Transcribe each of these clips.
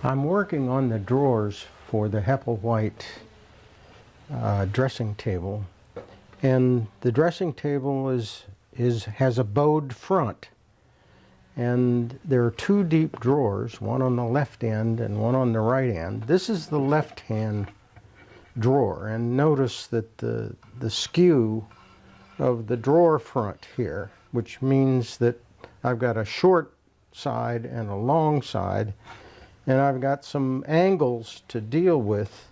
I'm working on the drawers for the Hepplewhite dressing table, and the dressing table has a bowed front, and there are two deep drawers, one on the left end and one on the right end. This is the left hand drawer, and notice that the skew of the drawer front here, which means that I've got a short side and a long side, and I've got some angles to deal with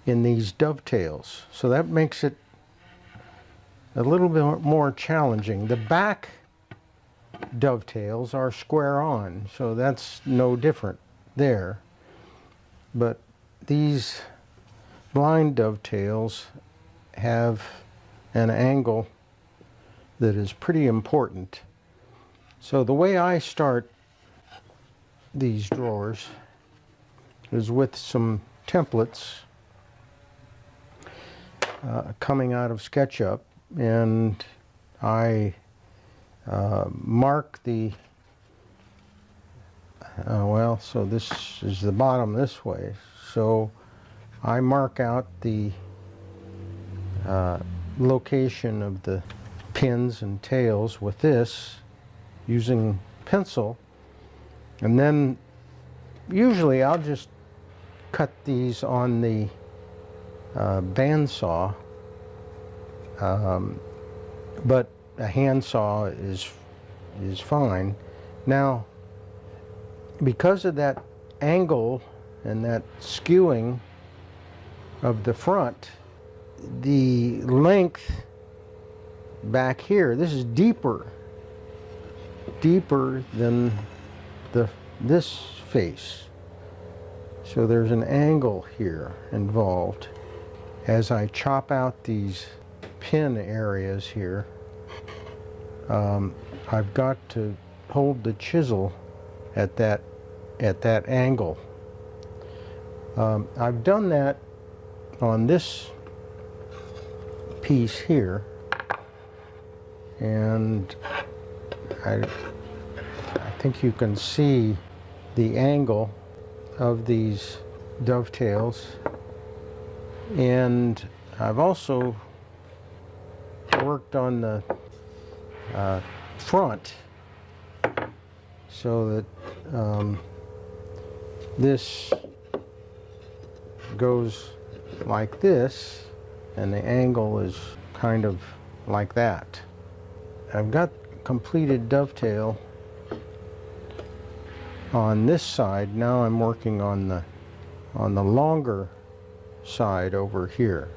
in these dovetails. So that makes it a little bit more challenging. The back dovetails are square on, so that's no different there. But these blind dovetails have an angle that is pretty important. So the way I start these drawers is with some templates coming out of SketchUp, and I mark the so this is the bottom this way, so I mark out the location of the pins and tails with this using pencil, and then usually I'll just cut these on the bandsaw, but a handsaw is fine. Now, because of that angle and that skewing of the front, the length back here, this is deeper than this face. So there's an angle here involved. As I chop out these pin areas here, I've got to hold the chisel at that angle. I've done that on this piece here, and I think you can see the angle of these dovetails, and I've also worked on the front so that this goes like this and the angle is kind of like that. I've got completed dovetail on this side. Now I'm working on the longer side over here.